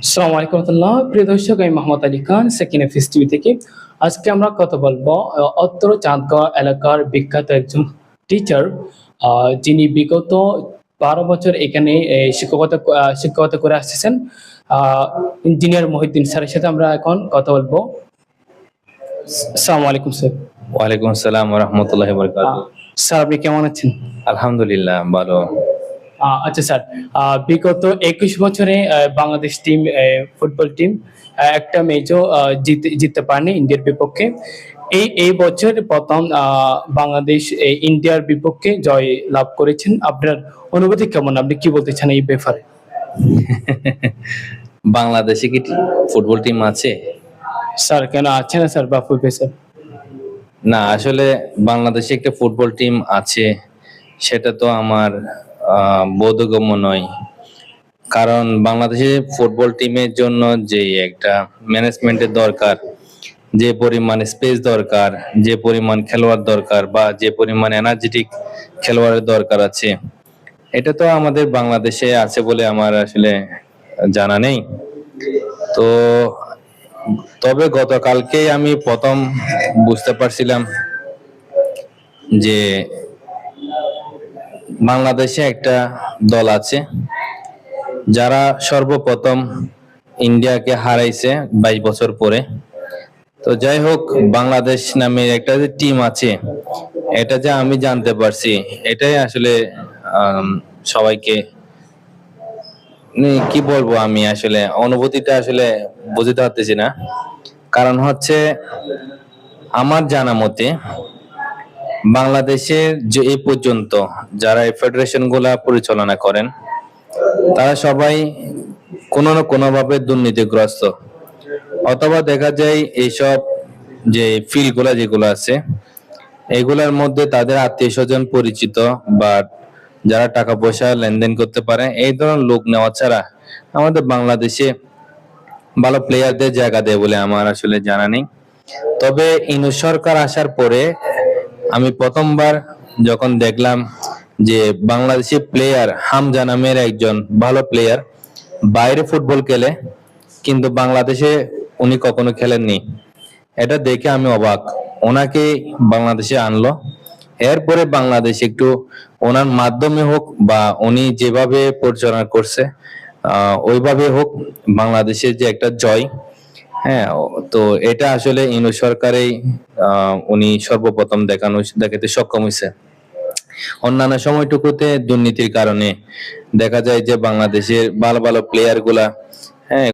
আসসালামু আলাইকুম রহমতুল্লাহ। প্রিয় দর্শক, আমি Mohammad Ali Khan, second FS TV থেকে। আজকে আমরা কথা বলবো অত্র চাঁদগাঁও এলাকার বিখ্যাত একজন টিচার, যিনি বিগত 12 বছর এখানে শিক্ষকতা করে আসতেছেন, ইঞ্জিনিয়ার মহিউদ্দিন স্যারের সাথে আমরা এখন কথা বলবো। আসসালামু আলাইকুম স্যার। ওয়ালাইকুম আসসালাম ওয়া রাহমাতুল্লাহি ওয়া বারাকাতুহু। স্যার, আপনি কেমন আছেন? আলহামদুলিল্লাহ ভালো। আচ্ছা স্যার, বিগত 21 বছরে বাংলাদেশ টিম, ফুটবল টিম একটা ম্যাচও জিততে পারেনি ইন্ডিয়ার বিপক্ষে। এই বছর প্রথম বাংলাদেশ ইন্ডিয়ার বিপক্ষে জয় লাভ করেছেন। আপনার অনুভূতি কেমন? আপনি কি বলতে চান এই ব্যাপারে? বাংলাদেশে কি ফুটবল টিম আছে? স্যার, কেন আছে না স্যার, বা ফুটবল স্যার? না, আসলে বাংলাদেশে একটা ফুটবল টিম আছে সেটা তো আমার বোধগম্য নয়। কারণ বাংলাদেশে ফুটবল টিমের জন্য যে একটা ম্যানেজমেন্টের দরকার, যে পরিমাণ স্পেস দরকার, যে পরিমাণ খেলোয়াড় দরকার বা যে পরিমাণ এনার্জেটিক খেলোয়াড়ের দরকার আছে, এটা তো আমাদের বাংলাদেশে আছে বলে আমার আসলে জানা নেই। তো তবে গতকালকেই আমি প্রথম বুঝতে পারছিলাম যে বাংলাদেশে একটা দল আছে যারা সর্বপ্রথম ইন্ডিয়াকে হারাইছে 22 বছর পরে। তো যাই হোক, বাংলাদেশ নামে একটা যে টিম আছে এটা যে আমি জানতে পারছি, এটাই আসলে সবাইকে কি বলবো, আমি আসলে অনুভূতিটা আসলে বুঝতে পারতেছি না। কারণ হচ্ছে, আমার জানা মতে বাংলাদেশের যে এই পর্যন্ত যারা এই ফেডারেশন গুলা পরিচালনা করেন তারা সবাই কোনো না কোনো ভাবে দুর্নীতিগ্রস্ত, অথবা দেখা যায় এইসব যে ফিল্ড গুলা যেগুলো আছে এগুলার মধ্যে তাদের আত্মীয় স্বজন পরিচিত বা যারা টাকা পয়সা লেনদেন করতে পারে এই ধরনের লোক নেওয়া ছাড়া আমাদের বাংলাদেশে ভালো প্লেয়ারদের জায়গা দেয় বলে আমার আসলে জানা নেই। তবে ইউনূস সরকার আসার পরে আমি প্রথমবার যখন দেখলাম যে বাংলাদেশি প্লেয়ার হামজা নামের একজন ভালো প্লেয়ার বাইরে ফুটবল খেলে, কিন্তু বাংলাদেশে উনি কখনো খেলেননি, এটা দেখে আমি অবাক। ওনাকে বাংলাদেশে আনলো, এরপরে বাংলাদেশ একটু ওনার মাধ্যমে হোক বা উনি যেভাবে পরিচালনা করছে ওইভাবে হোক বাংলাদেশের যে একটা জয়, হ্যাঁ, তো এটা আসলে ইউনূস সরকারেই উনি সর্বপ্রথম দেখাতে সক্ষম হয়েছে। অন্যান্য সময়টুকুতে দুর্নীতির কারণে দেখা যায় যে বাংলাদেশের ভালো ভালো প্লেয়ার গুলা